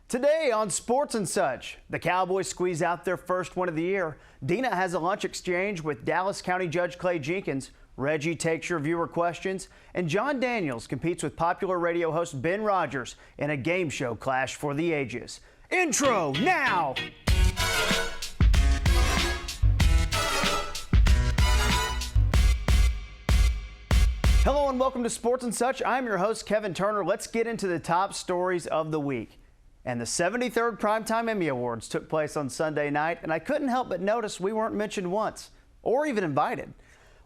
Today on Sports and Such, the Cowboys squeeze out their first win of the year. Dena has a lunch exchange with Dallas County Judge Clay Jenkins. Reggie takes your viewer questions. And John Daniels competes with popular radio host Ben Rogers in a game show clash for the ages. Intro now! Hello and welcome to Sports and Such. I'm your host, Kevin Turner. Let's get into the top stories of the week. And the 73rd Primetime Emmy Awards took place on Sunday night, and I couldn't help but notice we weren't mentioned once, or even invited.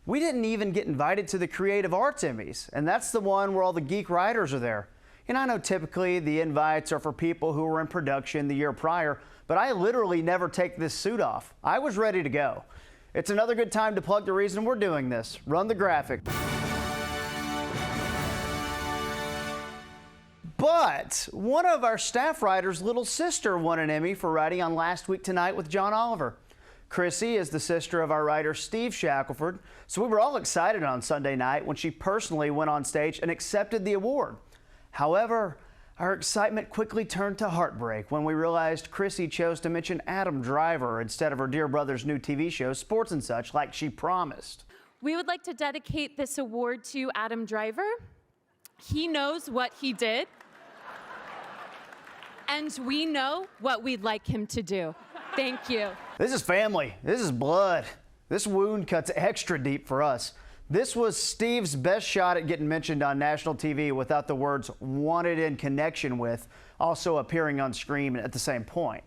We didn't even get invited to the Creative Arts Emmys, and that's the one where all the geek writers are there. And I know typically the invites are for people who were in production the year prior, but I literally never take this suit off. I was ready to go. It's another good time to plug the reason we're doing this. Run the graphic. But one of our staff writers' little sister won an Emmy for writing on Last Week Tonight with John Oliver. Chrissy is the sister of our writer Steve Shackelford, so we were all excited on Sunday night when she personally went on stage and accepted the award. However, our excitement quickly turned to heartbreak when we realized Chrissy chose to mention Adam Driver instead of her dear brother's new TV show, Sports and Such, like she promised. We would like to dedicate this award to Adam Driver. He knows what he did. And we know what we'd like him to do. Thank you. This is family. This is blood. This wound cuts extra deep for us. This was Steve's best shot at getting mentioned on national TV without the words "wanted in connection with" also appearing on screen at the same point.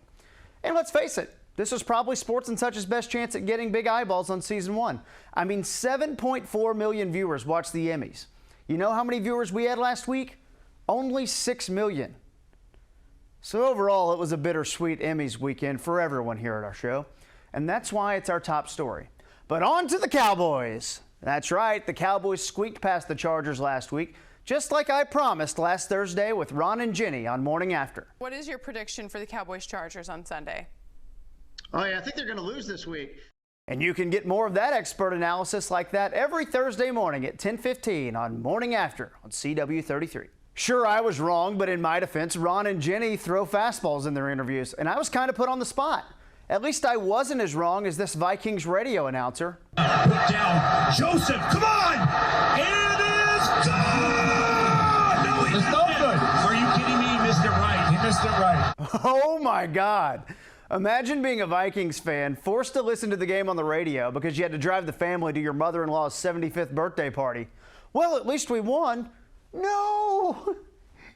And let's face it, this was probably Sports and Such's best chance at getting big eyeballs on season one. I mean, 7.4 million viewers watched the Emmys. You know how many viewers we had last week? Only 6 million. So overall, it was a bittersweet Emmys weekend for everyone here at our show, and that's why it's our top story. But on to the Cowboys. That's right, the Cowboys squeaked past the Chargers last week, just like I promised last Thursday with Ron and Jenny on Morning After. What is your prediction for the Cowboys-Chargers on Sunday? Oh yeah, I think they're going to lose this week. And you can get more of that expert analysis like that every Thursday morning at 10:15 on Morning After on CW33. Sure, I was wrong, but in my defense, Ron and Jenny throw fastballs in their interviews, and I was kind of put on the spot. At least I wasn't as wrong as this Vikings radio announcer. Put down Joseph, come on! It is good! No, he missed it. Are you kidding me? He missed it right. He missed it right. Oh my God. Imagine being a Vikings fan, forced to listen to the game on the radio because you had to drive the family to your mother-in-law's 75th birthday party. Well, at least we won. No,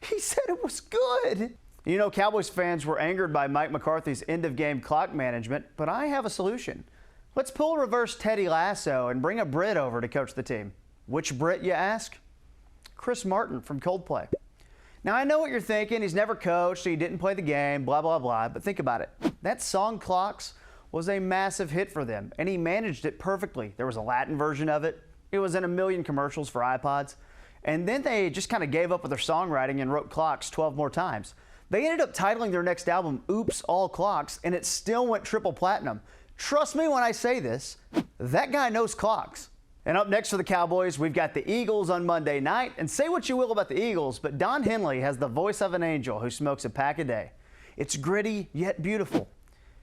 he said it was good. You know, Cowboys fans were angered by Mike McCarthy's end-of-game clock management, but I have a solution. Let's pull reverse Teddy Lasso and bring a Brit over to coach the team. Which Brit, you ask? Chris Martin from Coldplay. Now, I know what you're thinking. He's never coached, so he didn't play the game, blah, blah, blah. But think about it. That song Clocks was a massive hit for them, and he managed it perfectly. There was a Latin version of it. It was in a million commercials for iPods. And then they just kind of gave up with their songwriting and wrote Clocks 12 more times. They ended up titling their next album, Oops, All Clocks, and it still went triple platinum. Trust me when I say this, that guy knows clocks. And up next for the Cowboys, we've got the Eagles on Monday night. And say what you will about the Eagles, but Don Henley has the voice of an angel who smokes a pack a day. It's gritty, yet beautiful.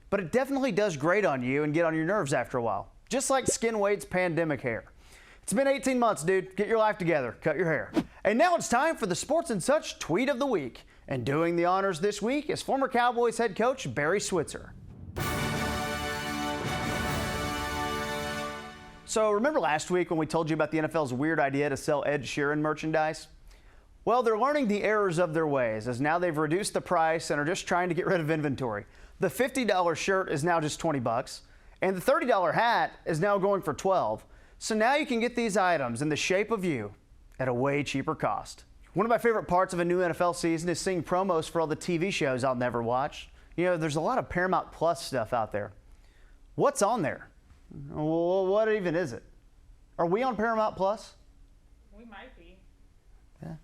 But it definitely does grate on you and get on your nerves after a while. Just like Skin Wade's pandemic hair. It's been 18 months, dude. Get your life together. Cut your hair. And now it's time for the Sports and Such Tweet of the Week. And doing the honors this week is former Cowboys head coach Barry Switzer. So remember last week when we told you about the NFL's weird idea to sell Ed Sheeran merchandise? Well, they're learning the errors of their ways, as now they've reduced the price and are just trying to get rid of inventory. The $50 shirt is now just 20 bucks, and the $30 hat is now going for 12. So now you can get these items in the shape of you at a way cheaper cost. One of my favorite parts of a new NFL season is seeing promos for all the TV shows I'll never watch. You know, there's a lot of Paramount Plus stuff out there. What's on there? Well, what even is it? Are we on Paramount Plus? We might be. Yeah.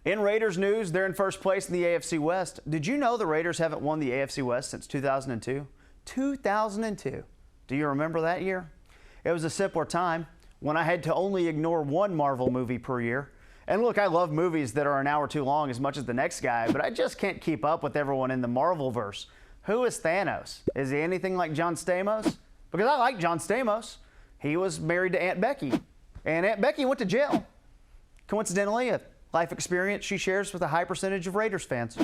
In Raiders news, they're in first place in the AFC West. Did you know the Raiders haven't won the AFC West since 2002? 2002. Do you remember that year? It was a simpler time when I had to only ignore one Marvel movie per year. And look, I love movies that are an hour too long as much as the next guy, but I just can't keep up with everyone in the Marvel-verse. Who is Thanos? Is he anything like John Stamos? Because I like John Stamos. He was married to Aunt Becky, and Aunt Becky went to jail. Coincidentally, a life experience she shares with a high percentage of Raiders fans.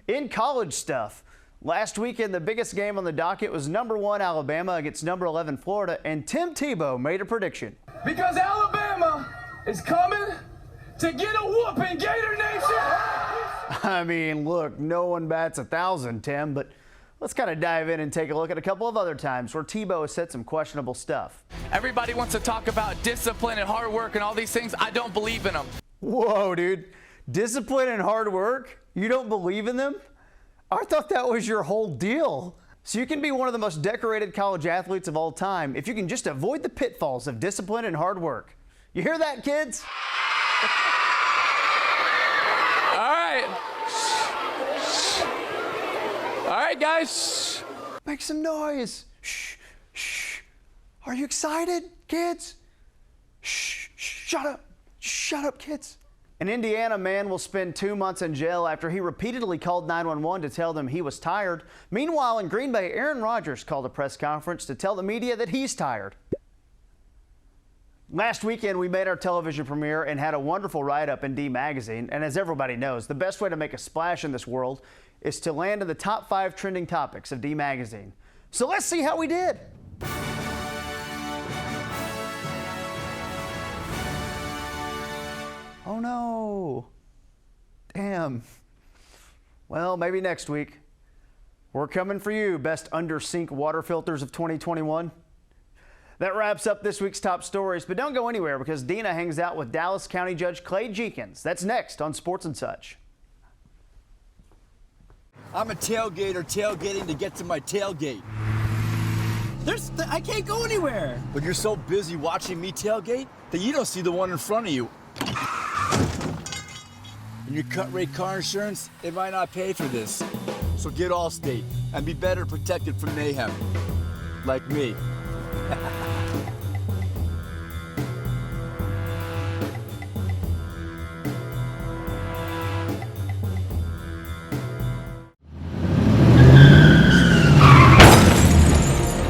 In college stuff, last weekend the biggest game on the docket was number 1 Alabama against number 11 Florida, and Tim Tebow made a prediction. Because Alabama is coming to get a whooping, Gator Nation! I mean, look, no one bats 1,000, Tim, but let's kind of dive in and take a look at a couple of other times where Tebow has said some questionable stuff. Everybody wants to talk about discipline and hard work and all these things. I don't believe in them. Whoa, dude. Discipline and hard work? You don't believe in them? I thought that was your whole deal. So you can be one of the most decorated college athletes of all time if you can just avoid the pitfalls of discipline and hard work. You hear that, kids? All right. All right, guys. Make some noise. Shh, shh. Are you excited, kids? Shh, shut up. Shut up, kids. An Indiana man will spend 2 months in jail after he repeatedly called 911 to tell them he was tired. Meanwhile, in Green Bay, Aaron Rodgers called a press conference to tell the media that he's tired. Last weekend, we made our television premiere and had a wonderful write-up in D Magazine. And as everybody knows, the best way to make a splash in this world is to land in the top 5 trending topics of D Magazine. So let's see how we did. Oh no. Damn. Well, maybe next week. We're coming for you, best under-sink water filters of 2021. That wraps up this week's top stories, but don't go anywhere because Dena hangs out with Dallas County Judge Clay Jenkins. That's next on Sports and Such. I'm a tailgater tailgating to get to my tailgate. I can't go anywhere. But you're so busy watching me tailgate that you don't see the one in front of you. And your cut rate car insurance, it might not pay for this. So get Allstate and be better protected from mayhem. Like me.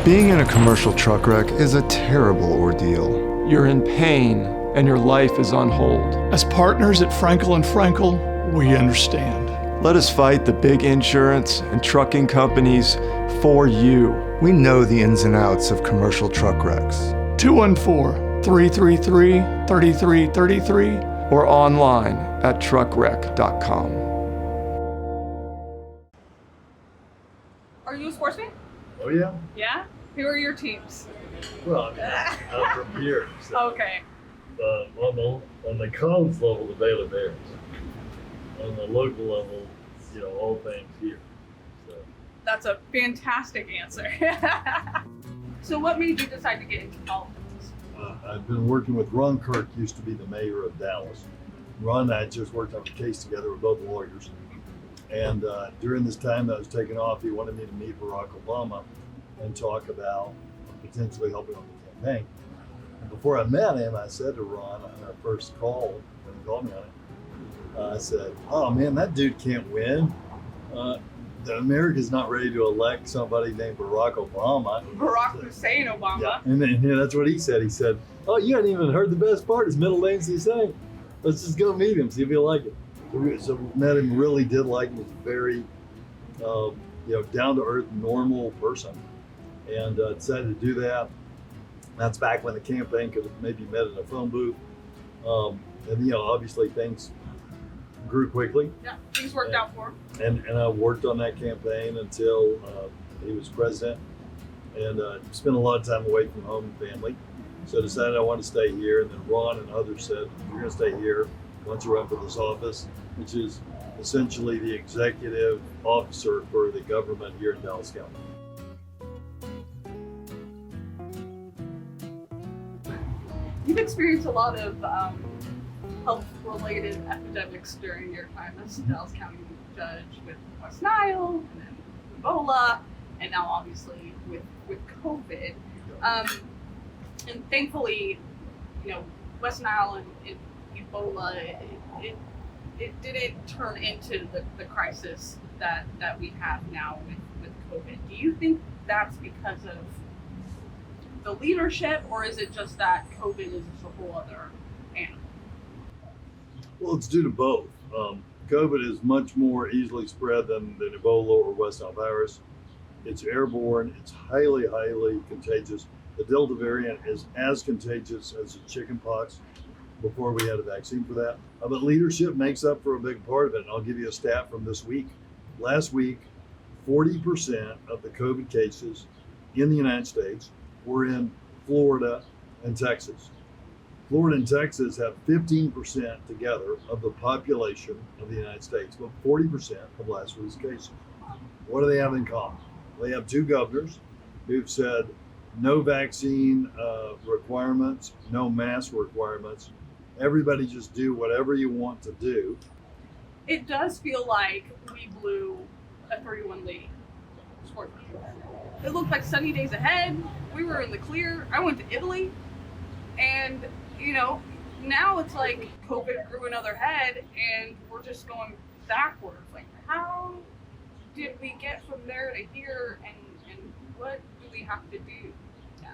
Being in a commercial truck wreck is a terrible ordeal. You're in pain and your life is on hold. As partners at Frankel & Frankel, we understand. Let us fight the big insurance and trucking companies for you. We know the ins and outs of commercial truck wrecks. 214-333-3333 or online at truckwreck.com. Are you a sports fan? Oh yeah. Yeah? Who are your teams? Well, I mean, I'm from here. So, Okay. on the college level, the Baylor Bears. On the local level, all things here. So. That's a fantastic answer. So what made you decide to get into politics? I've been working with Ron Kirk, used to be the mayor of Dallas. Ron and I just worked on a case together. We're both lawyers. And during this time that I was taking off, he wanted me to meet Barack Obama and talk about potentially helping on the campaign. And before I met him, I said to Ron on our first call, when he called me on it, I said, oh man, that dude can't win. America's not ready to elect somebody named Barack Obama. Barack Hussein Obama. Yeah. And then that's what he said. He said, oh, you hadn't even heard the best part. His middle name's Hussein. Let's just go meet him, see if he'll like it. So we met him, really did like him. He was a very, down-to-earth, normal person. And decided to do that. That's back when the campaign could have maybe met in a phone booth. And obviously things grew quickly. Yeah, things worked out for him. And I worked on that campaign until he was president, and spent a lot of time away from home and family. So I decided I wanted to stay here, and then Ron and others said, you're going to stay here once you run for this office, which is essentially the executive officer for the government here in Dallas County. You've experienced a lot of health-related epidemics during your time as Dallas County Judge with West Nile, and then Ebola, and now obviously with COVID. And thankfully, West Nile and Ebola, it didn't turn into the crisis that we have now with COVID. Do you think that's because of the leadership, or is it just that COVID is just a whole other animal? Well, it's due to both. COVID is much more easily spread than Ebola or West Nile virus. It's airborne. It's highly, highly contagious. The Delta variant is as contagious as the chickenpox before we had a vaccine for that. But leadership makes up for a big part of it. And I'll give you a stat from this week. Last week, 40% of the COVID cases in the United States were in Florida and Texas. Florida and Texas have 15% together of the population of the United States, but 40% of last week's cases. What do they have in common? They have two governors who've said no vaccine requirements, no mask requirements. Everybody just do whatever you want to do. It does feel like we blew a 3-1 lead. It looked like sunny days ahead. We were in the clear. I went to Italy, and now it's like COVID grew another head, and we're just going backwards. Like, how did we get from there to here, and what do we have to do now?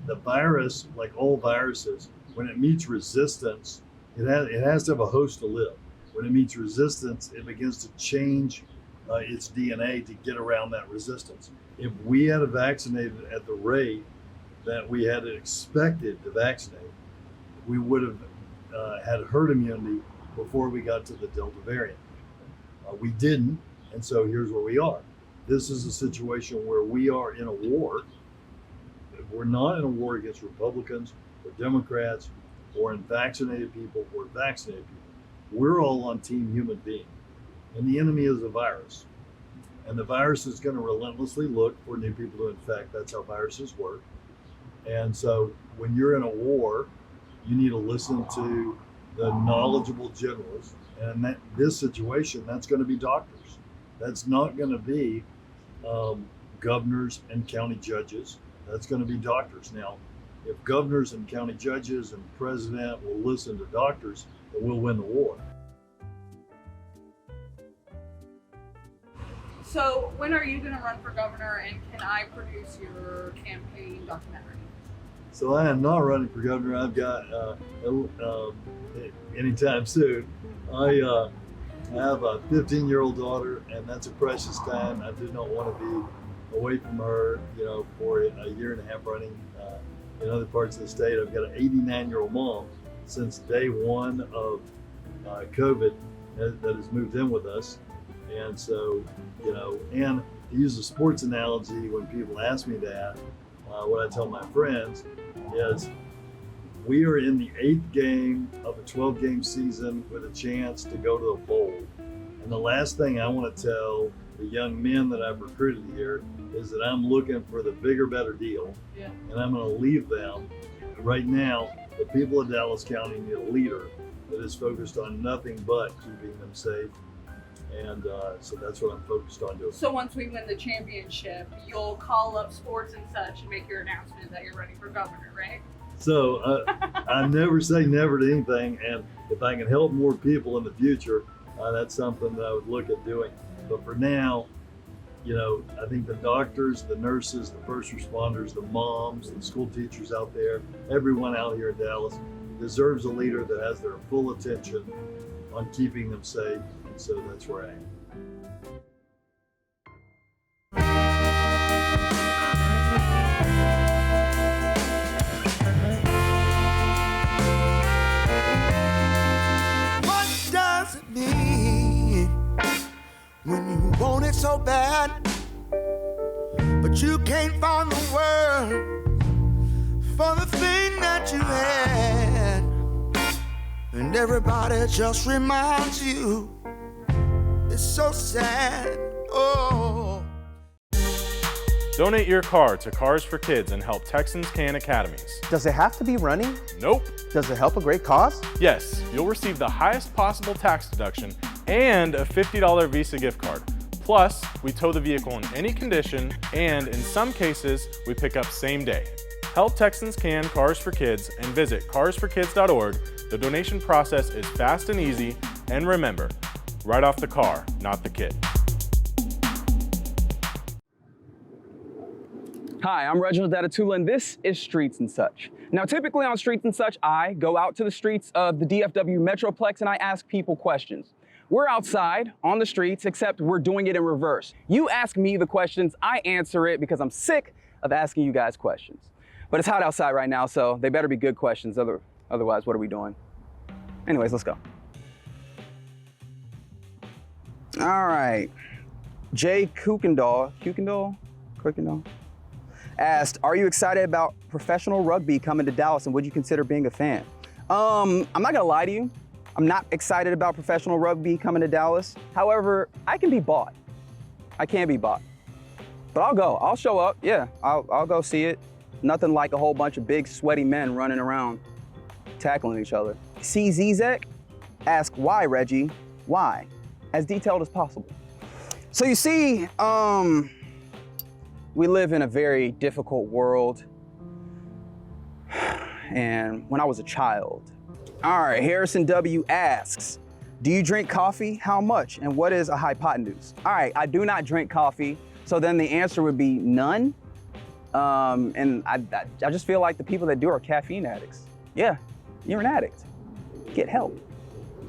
The virus, like all viruses, when it meets resistance, it has to have a host to live. When it meets resistance, it begins to change its DNA to get around that resistance. If we had vaccinated at the rate that we had expected to vaccinate, we would have had herd immunity before we got to the Delta variant. We didn't, and so here's where we are. This is a situation where we are in a war. We're not in a war against Republicans or Democrats or unvaccinated people or vaccinated people. We're all on team human being, and the enemy is a virus. And the virus is going to relentlessly look for new people to infect. That's how viruses work. And so when you're in a war, you need to listen to the knowledgeable generals. And in this situation, that's going to be doctors. That's not going to be governors and county judges. That's going to be doctors. Now, if governors and county judges and president will listen to doctors, then we'll win the war. So when are you going to run for governor, and can I produce your campaign documentary? So I am not running for governor. I've got anytime soon. I have a 15-year-old daughter, and that's a precious time. I do not want to be away from her, for a year and a half running in other parts of the state. I've got an 89-year-old mom since day one of COVID that has moved in with us. And so, and to use a sports analogy, when people ask me that, what I tell my friends is we are in the 8th game of a 12-game season with a chance to go to a bowl. And the last thing I want to tell the young men that I've recruited here is that I'm looking for the bigger, better deal. Yeah. And I'm going to leave them. Right now, the people of Dallas County need a leader that is focused on nothing but keeping them safe. And so that's what I'm focused on doing. So once we win the championship, you'll call up sports and such and make your announcement that you're running for governor, right? So I never say never to anything. And if I can help more people in the future, that's something that I would look at doing. But for now, I think the doctors, the nurses, the first responders, the moms, the school teachers out there, everyone out here in Dallas deserves a leader that has their full attention on keeping them safe. And so that's where I am. What does it mean when you want it so bad, but you can't find the word for the thing that you had, and everybody just reminds you it's so sad? Oh. Donate your car to Cars for Kids and help Texans Can Academies. Does it have to be running? Nope. Does it help a great cause? Yes, you'll receive the highest possible tax deduction and a $50 Visa gift card. Plus, we tow the vehicle in any condition, and in some cases, we pick up same day. Help Texans Can Cars for Kids and visit carsforkids.org The donation process is fast and easy, and remember, right off the car, not the kit. Hi, I'm Reggie Adetula, and this is Streets and Such. Now, typically on Streets and Such, I go out to the streets of the DFW Metroplex and I ask people questions. We're outside on the streets, except we're doing it in reverse. You ask me the questions, I answer it because I'm sick of asking you guys questions. But it's hot outside right now, so they better be good questions. Otherwise, what are we doing? Anyways, let's go. All right. Jay Kuykendall asked, are you excited about professional rugby coming to Dallas and would you consider being a fan? I'm not gonna lie to you. I'm not excited about professional rugby coming to Dallas. However, I can be bought. I can be bought. But I'll go, I'll show up, yeah, I'll go see it. Nothing like a whole bunch of big sweaty men running around, tackling each other. C. Zizek asked, why, Reggie? Why? As detailed as possible. So you see, we live in a very difficult world. And when I was a child. All right, Harrison W. asks, do you drink coffee? How much? And what is a hypotenuse? All right, I do not drink coffee. So then the answer would be none. And I just feel like the people that do are caffeine addicts. Yeah, you're an addict. Get help.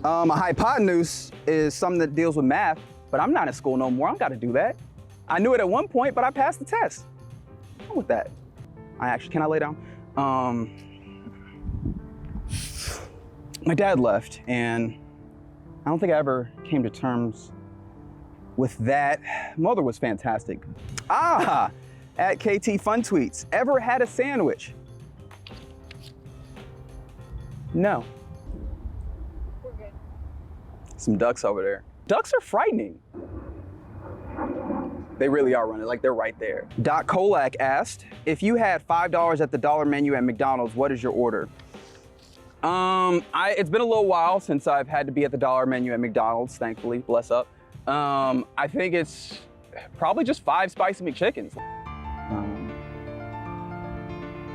A hypotenuse is something that deals with math, but I'm not in school no more. I don't gotta do that. I knew it at one point, but I passed the test. What's with that? Can I lay down? My dad left, and I don't think I ever came to terms with that. Mother was fantastic. At KT Fun Tweets, ever had a sandwich? No. We're good. Some ducks over there. Ducks are frightening. They really are running, like they're right there. Doc Kolak asked, if you had $5 at the dollar menu at McDonald's, what is your order? It's been a little while since I've had to be at the dollar menu at McDonald's, thankfully, bless up. I think it's probably just 5 spicy McChickens.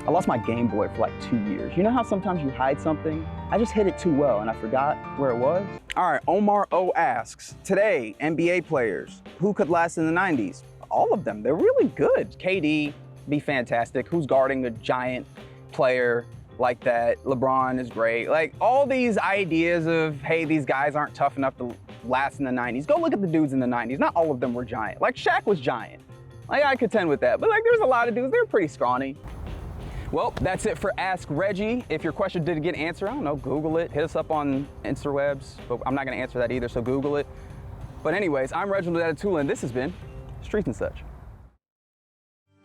I lost my Game Boy for like 2 years. You know how sometimes you hide something? I just hid it too well and I forgot where it was. All right, Omar O asks, today, NBA players, who could last in the 90s? All of them, they're really good. KD, be fantastic. Who's guarding a giant player like that? LeBron is great. Like all these ideas of, hey, these guys aren't tough enough to last in the 90s. Go look at the dudes in the 90s. Not all of them were giant. Like Shaq was giant. Like I contend with that. But like there's a lot of dudes, they're pretty scrawny. Well, that's it for Ask Reggie. If your question didn't get answered, I don't know, Google it. Hit us up on Interwebs, but I'm not gonna answer that either, so Google it. But anyways, I'm Reggie Adetula, and this has been Streets and Such.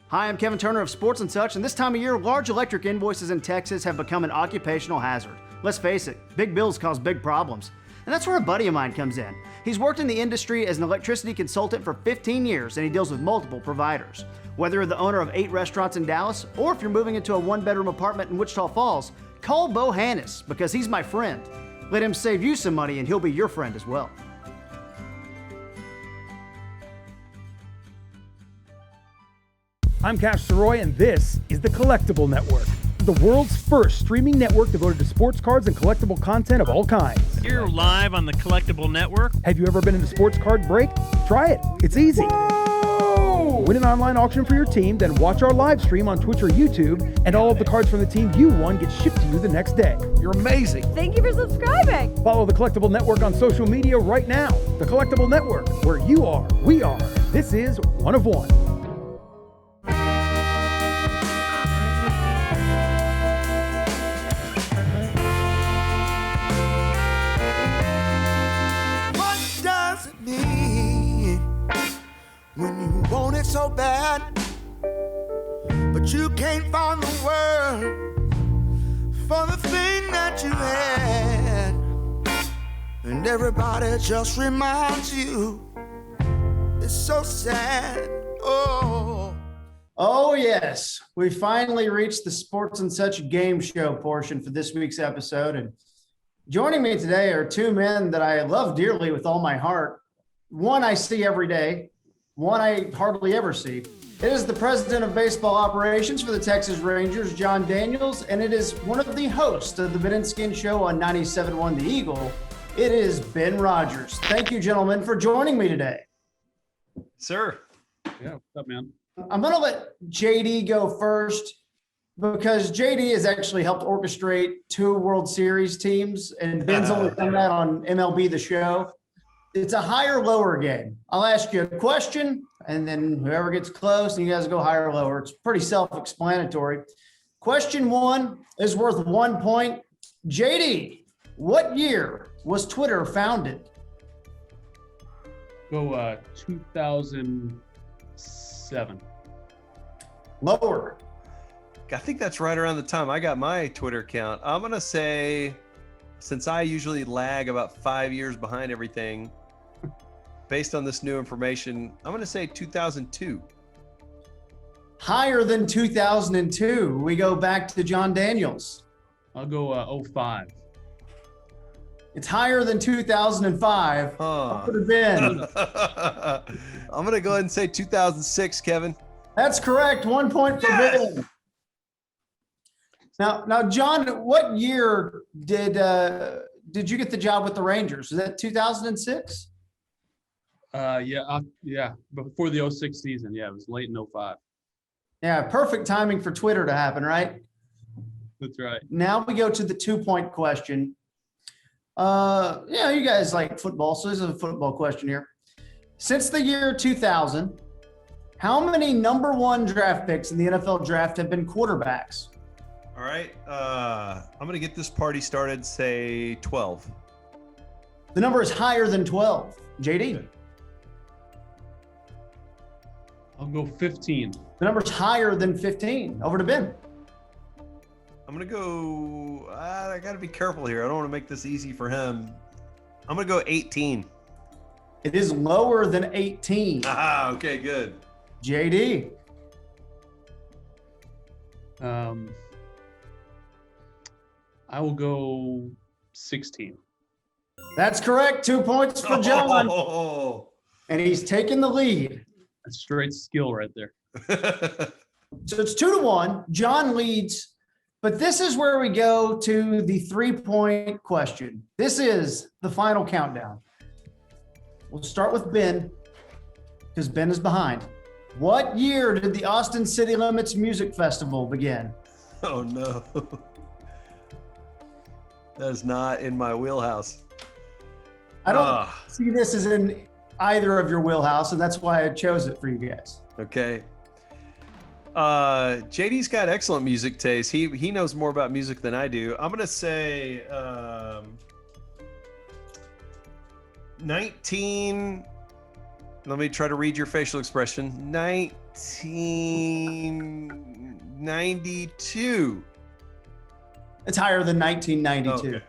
Hi, I'm Kevin Turner of Sports and Such, and this time of year, large electric invoices in Texas have become an occupational hazard. Let's face it, big bills cause big problems. And that's where a buddy of mine comes in. He's worked in the industry as an electricity consultant for 15 years, and he deals with multiple providers. Whether you're the owner of 8 restaurants in Dallas, or if you're moving into a 1-bedroom apartment in Wichita Falls, call Bo Hannis, because he's my friend. Let him save you some money, and he'll be your friend as well. I'm Cash Saroy, and this is The Collectible Network, the world's first streaming network devoted to sports cards and collectible content of all kinds. You're live on The Collectible Network. Have you ever been in a sports card break? Try it. It's easy. Whoa! Win an online auction for your team, then watch our live stream on Twitch or YouTube, and all of the cards from the team you won get shipped to you the next day. You're amazing. Thank you for subscribing. Follow The Collectible Network on social media right now. The Collectible Network, where you are, we are. This is One of One. When you want it so bad, but you can't find the word for the thing that you had, and everybody just reminds you it's so sad. Oh yes, we finally reached the Sports and Such game show portion for this week's episode, and joining me today are 2 men that I love dearly with all my heart. One I see every day, one I hardly ever see. It is the president of baseball operations for the Texas Rangers, John Daniels, and it is one of the hosts of the Ben and Skin Show on 97.1 The Eagle. It is Ben Rogers. Thank you, gentlemen, for joining me today. Sir. Yeah, what's up, man? I'm going to let JD go first because JD has actually helped orchestrate 2 World Series teams, and Ben's only done that on MLB The Show. It's a higher lower game. I'll ask you a question, and then whoever gets close, and you guys go higher or lower. It's pretty self-explanatory. Question 1 is worth 1 point. JD, what year was Twitter founded? Go 2007. Lower. I think that's right around the time I got my Twitter account. I'm going to say, since I usually lag about 5 years behind everything, based on this new information, I'm going to say 2002. Higher than 2002. We go back to John Daniels. I'll go 05. It's higher than 2005. What could have been? I'm going to go ahead and say 2006, Kevin. That's correct. 1 point for Ben. Now, John, what year did you get the job with the Rangers? Is that 2006? Yeah, before the 06 season. Yeah, it was late in 05. Yeah, perfect timing for Twitter to happen, right? That's right. Now we go to the 2-point question. You guys like football, so this is a football question here. Since the year 2000, how many number 1 draft picks in the NFL draft have been quarterbacks? All right. I'm going to get this party started, say 12. The number is higher than 12. JD? I'll go 15. The number's higher than 15. Over to Ben. I'm going to go, I got to be careful here. I don't want to make this easy for him. I'm going to go 18. It is lower than 18. Ah, okay, good. JD? I will go 16. That's correct. 2 points for John. And he's taking the lead. That's straight skill right there. So it's 2-1. John leads, but this is where we go to the 3-point question. This is the final countdown. We'll start with Ben because Ben is behind. What year did the Austin City Limits Music Festival begin? Oh, no. That is not in my wheelhouse. I don't see this as in either of your wheelhouse, and that's why I chose it for you guys. Okay. JD's got excellent music taste. He knows more about music than I do. I'm gonna say 19. Let me try to read your facial expression. 1992. It's higher than 1992. Okay.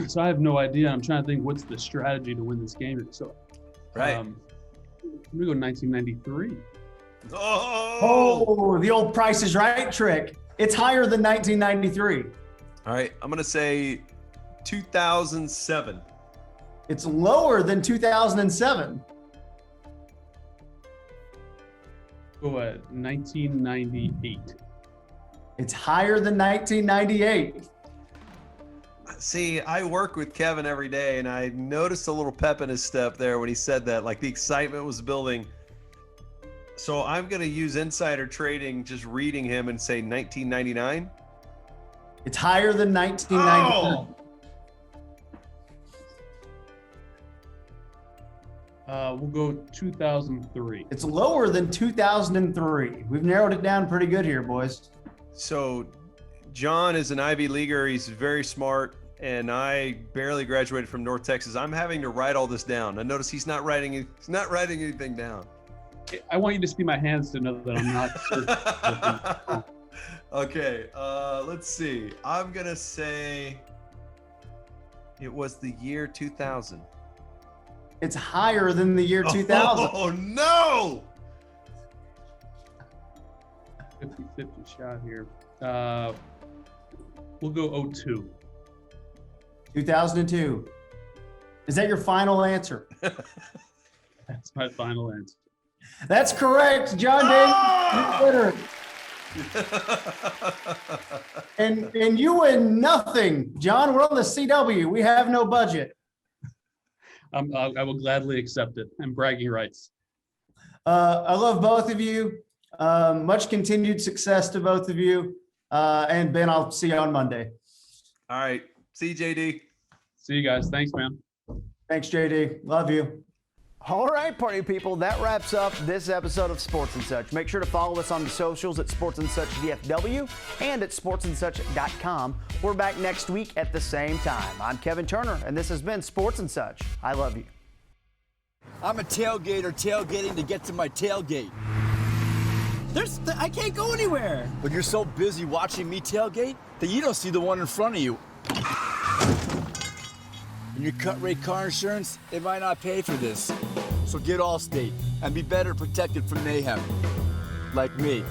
So I have no idea. I'm trying to think what's the strategy to win this game. So, right. I'm gonna go 1993. Oh, the old Price is Right trick. It's higher than 1993. All right, I'm gonna say 2007. It's lower than 2007. Go at 1998. It's higher than 1998. See, I work with Kevin every day, and I noticed a little pep in his step there when he said that, like the excitement was building. So I'm going to use insider trading, just reading him, and say 1999. It's higher than 1999. We'll go 2003. It's lower than 2003. We've narrowed it down pretty good here, boys. So John is an Ivy Leaguer. He's very smart, and I barely graduated from North Texas. I'm having to write all this down. I notice he's not writing anything down. I want you to see my hands to know that I'm not. Okay, let's see. I'm gonna say it was the year 2000. It's higher than the year 2000. Oh no! 50-50 shot here. We'll go 02. 2002. Is that your final answer? That's my final answer. That's correct, John Daniels, and you win nothing, John. We're on the CW. We have no budget. I will gladly accept it. I'm bragging rights. I love both of you. Much continued success to both of you. And Ben, I'll see you on Monday. All right. See you, JD. See you guys. Thanks, man. Thanks, JD. Love you. All right, party people, that wraps up this episode of Sports and Such. Make sure to follow us on the socials at Sports and Such DFW and at sportsandsuch.com. We're back next week at the same time. I'm Kevin Turner, and this has been Sports and Such. I love you. I'm a tailgater tailgating to get to my tailgate. I can't go anywhere. But you're so busy watching me tailgate that you don't see the one in front of you. And your cut rate car insurance, it might not pay for this. So get Allstate and be better protected from mayhem. Like me.